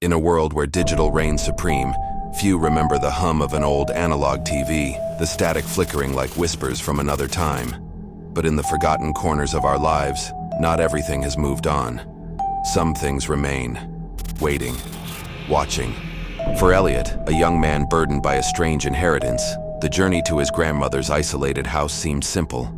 In a world where digital reigns supreme, few remember the hum of an old analog TV, the static flickering like whispers from another time. But in the forgotten corners of our lives, not everything has moved on. Some things remain, waiting, watching. For Elliot, a young man burdened by a strange inheritance, the journey to his grandmother's isolated house seemed simple.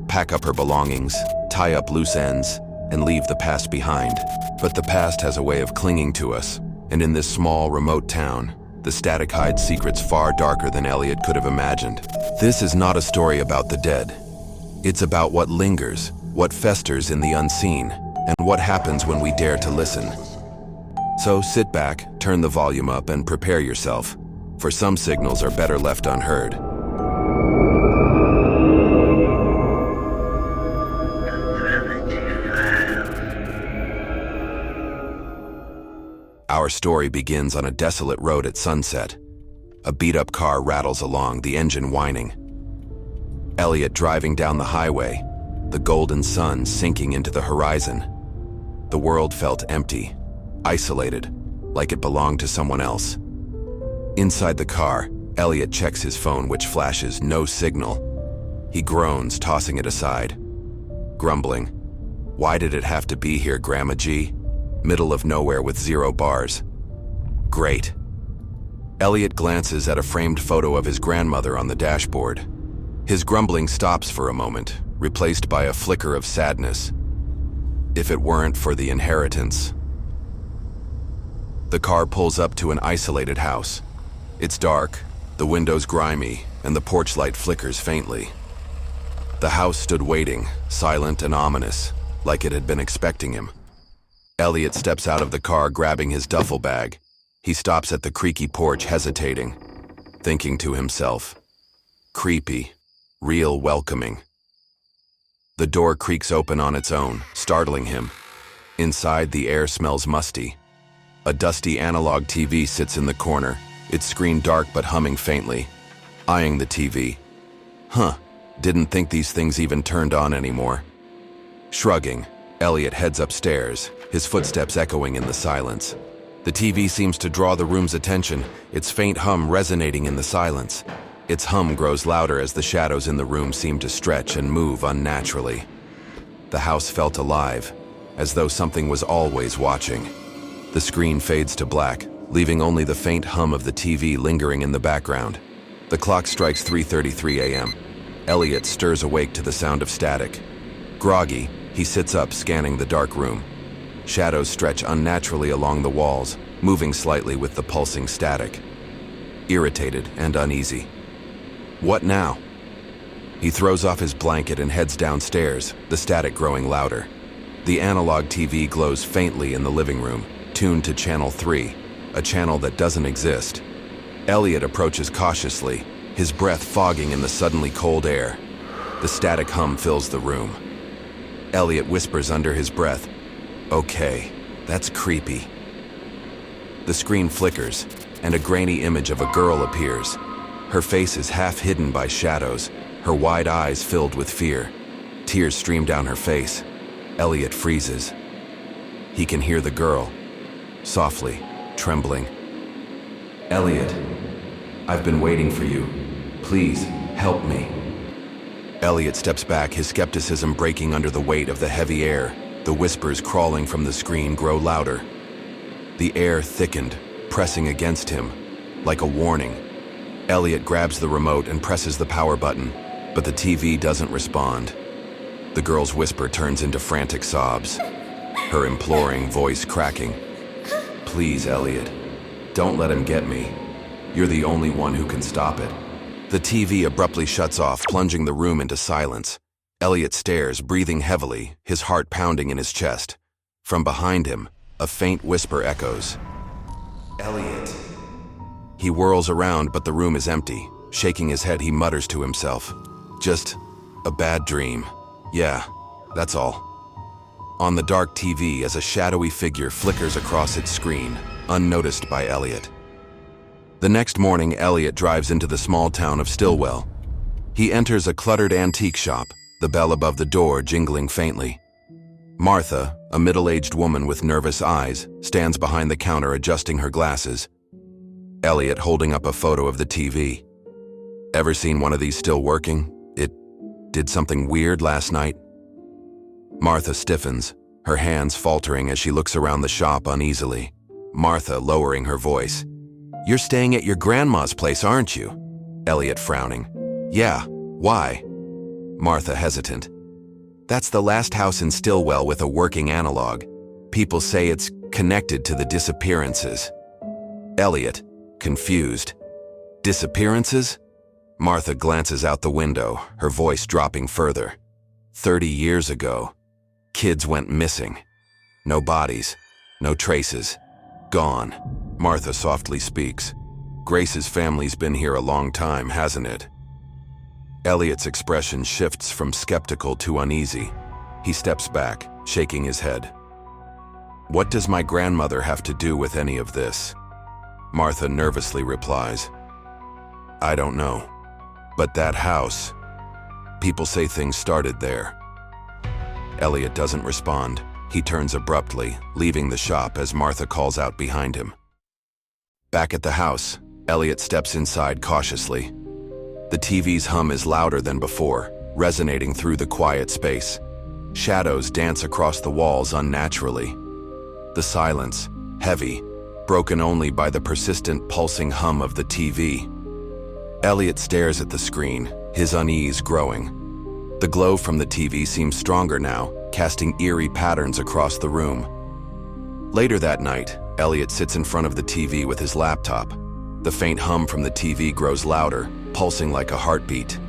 Pack up her belongings, tie up loose ends, and leave the past behind. But the past has a way of clinging to us, and in this small, remote town, the static hides secrets far darker than Elliot could have imagined. This is not a story about the dead. It's about what lingers, what festers in the unseen, and what happens when we dare to listen. So sit back, turn the volume up, and prepare yourself, for some signals are better left unheard. Our story begins on a desolate road at sunset. A beat-up car rattles along, the engine whining. Elliot driving down the highway, the golden sun sinking into the horizon. The world felt empty, isolated, like it belonged to someone else. Inside the car, Elliot checks his phone, which flashes no signal. He groans, tossing it aside, grumbling. Why did it have to be here, Grandma G? Middle of nowhere with 0 bars. Great. Elliot glances at a framed photo of his grandmother on the dashboard. His grumbling stops for a moment, replaced by a flicker of sadness. If it weren't for the inheritance. The car pulls up to an isolated house. It's dark, the windows grimy, and the porch light flickers faintly. The house stood waiting, silent and ominous, like it had been expecting him. Elliot steps out of the car, grabbing his duffel bag. He stops at the creaky porch, hesitating, thinking to himself, creepy, real welcoming. The door creaks open on its own, startling him. Inside, the air smells musty. A dusty analog TV sits in the corner, its screen dark but humming faintly. Eyeing the TV. Didn't think these things even turned on anymore. Shrugging, Elliot heads upstairs, his footsteps echoing in the silence. The TV seems to draw the room's attention, its faint hum resonating in the silence. Its hum grows louder as the shadows in the room seem to stretch and move unnaturally. The house felt alive, as though something was always watching. The screen fades to black, leaving only the faint hum of the TV lingering in the background. The clock strikes 3:33 a.m. Elliot stirs awake to the sound of static. Groggy, he sits up, scanning the dark room. Shadows stretch unnaturally along the walls, moving slightly with the pulsing static. Irritated and uneasy. What now? He throws off his blanket and heads downstairs, the static growing louder. The analog TV glows faintly in the living room, tuned to channel 3, a channel that doesn't exist. Elliot approaches cautiously, his breath fogging in the suddenly cold air. The static hum fills the room. Elliot whispers under his breath, "Okay, that's creepy." The screen flickers, and a grainy image of a girl appears. Her face is half hidden by shadows, her wide eyes filled with fear. Tears stream down her face. Elliot freezes. He can hear the girl, softly, trembling. "Elliot, I've been waiting for you. Please, help me." Elliot steps back, his skepticism breaking under the weight of the heavy air. The whispers crawling from the screen grow louder. The air thickened, pressing against him, like a warning. Elliot grabs the remote and presses the power button, but the TV doesn't respond. The girl's whisper turns into frantic sobs, her imploring voice cracking. "Please, Elliot, don't let him get me. You're the only one who can stop it." The TV abruptly shuts off, plunging the room into silence. Elliot stares, breathing heavily, his heart pounding in his chest. From behind him, a faint whisper echoes. "Elliot." He whirls around, but the room is empty. Shaking his head, he mutters to himself, "Just a bad dream. Yeah, that's all." On the dark TV, as a shadowy figure flickers across its screen, unnoticed by Elliot. The next morning, Elliot drives into the small town of Stillwell. He enters a cluttered antique shop, the bell above the door jingling faintly. Martha, a middle-aged woman with nervous eyes, stands behind the counter adjusting her glasses. Elliot holding up a photo of the TV. Ever seen one of these still working? It did something weird last night? Martha stiffens, her hands faltering as she looks around the shop uneasily. Martha lowering her voice. "You're staying at your grandma's place, aren't you?" Elliot frowning. "Yeah, why?" Martha hesitant. "That's the last house in Stillwell with a working analog. People say it's connected to the disappearances." Elliot, confused. "Disappearances?" Martha glances out the window, her voice dropping further. 30 years ago, kids went missing. No bodies, no traces. Gone. Martha softly speaks. "Grace's family's been here a long time, hasn't it?" Elliot's expression shifts from skeptical to uneasy. He steps back, shaking his head. "What does my grandmother have to do with any of this?" Martha nervously replies. "I don't know. But that house, people say things started there." Elliot doesn't respond. He turns abruptly, leaving the shop as Martha calls out behind him. Back at the house, Elliot steps inside cautiously. The TV's hum is louder than before, resonating through the quiet space. Shadows dance across the walls unnaturally. The silence, heavy, broken only by the persistent pulsing hum of the TV. Elliot stares at the screen, his unease growing. The glow from the TV seems stronger now, casting eerie patterns across the room. Later that night, Elliot sits in front of the TV with his laptop. The faint hum from the TV grows louder, pulsing like a heartbeat.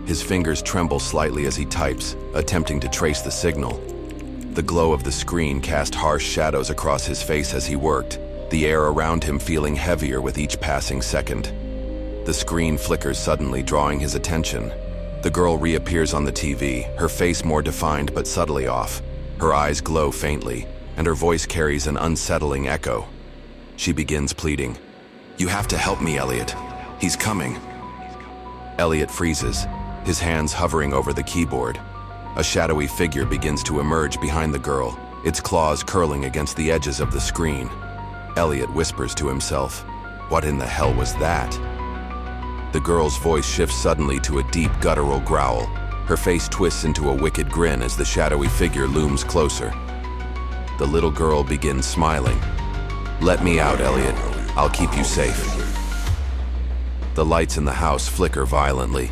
His fingers tremble slightly as he types, attempting to trace the signal. The glow of the screen cast harsh shadows across his face as he worked, the air around him feeling heavier with each passing second. The screen flickers suddenly, drawing his attention. The girl reappears on the TV, her face more defined but subtly off. Her eyes glow faintly, and her voice carries an unsettling echo. She begins pleading, "You have to help me, Elliot. He's coming." Elliot freezes, his hands hovering over the keyboard. A shadowy figure begins to emerge behind the girl, its claws curling against the edges of the screen. Elliot whispers to himself, "What in the hell was that?" The girl's voice shifts suddenly to a deep guttural growl. Her face twists into a wicked grin as the shadowy figure looms closer. The little girl begins smiling. "Let me out, Elliot. I'll keep you safe." The lights in the house flicker violently.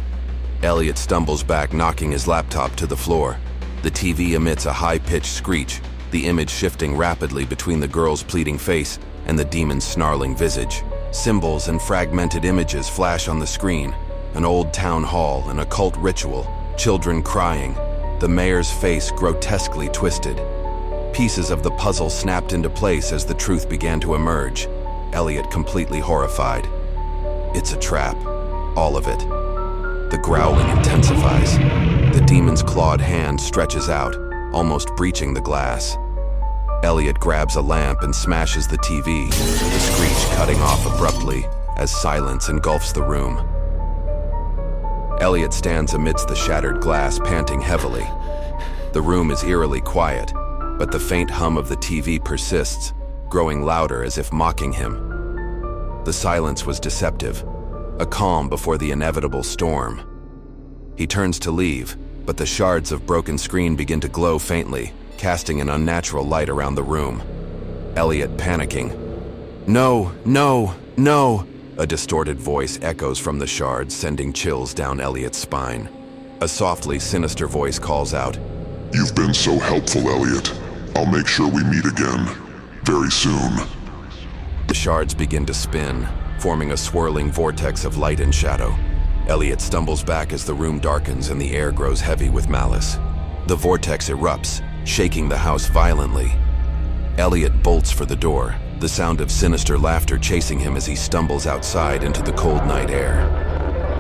Elliot stumbles back, knocking his laptop to the floor. The TV emits a high-pitched screech, the image shifting rapidly between the girl's pleading face and the demon's snarling visage. Symbols and fragmented images flash on the screen. An old town hall, an occult ritual, children crying, the mayor's face grotesquely twisted. Pieces of the puzzle snapped into place as the truth began to emerge. Elliot completely horrified. It's a trap. All of it. The growling intensifies. The demon's clawed hand stretches out, almost breaching the glass. Elliot grabs a lamp and smashes the TV, the screech cutting off abruptly as silence engulfs the room. Elliot stands amidst the shattered glass, panting heavily. The room is eerily quiet, but the faint hum of the TV persists, growing louder as if mocking him. The silence was deceptive, a calm before the inevitable storm. He turns to leave, but the shards of broken screen begin to glow faintly, casting an unnatural light around the room. Elliot panicking. "No, no, no!" A distorted voice echoes from the shards, sending chills down Elliot's spine. A softly sinister voice calls out, "You've been so helpful, Elliot. I'll make sure we meet again, very soon." The shards begin to spin, forming a swirling vortex of light and shadow. Elliot stumbles back as the room darkens and the air grows heavy with malice. The vortex erupts, shaking the house violently. Elliot bolts for the door, the sound of sinister laughter chasing him as he stumbles outside into the cold night air.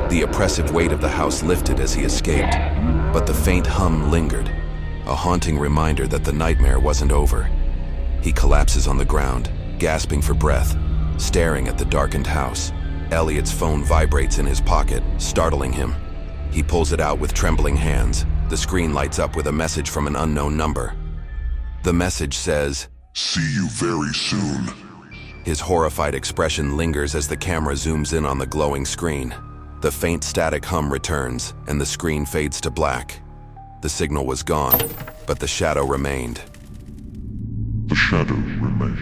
The oppressive weight of the house lifted as he escaped, but the faint hum lingered, a haunting reminder that the nightmare wasn't over. He collapses on the ground, gasping for breath, staring at the darkened house. Elliot's phone vibrates in his pocket, startling him. He pulls it out with trembling hands. The screen lights up with a message from an unknown number. The message says, "See you very soon." His horrified expression lingers as the camera zooms in on the glowing screen. The faint static hum returns, and the screen fades to black. The signal was gone, but the shadow remained. The shadow remains.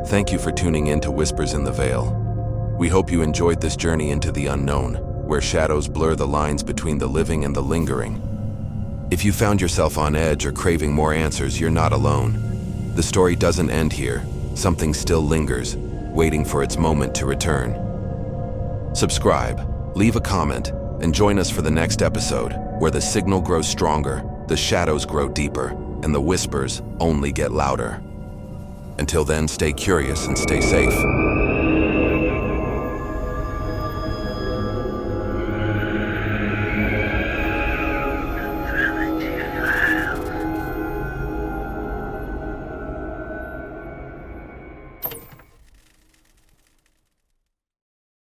Thank you for tuning in to Whispers in the Veil. We hope you enjoyed this journey into the unknown, where shadows blur the lines between the living and the lingering. If you found yourself on edge or craving more answers, you're not alone. The story doesn't end here. Something still lingers, waiting for its moment to return. Subscribe, leave a comment, and join us for the next episode, where the signal grows stronger, the shadows grow deeper, and the whispers only get louder. Until then, stay curious and stay safe.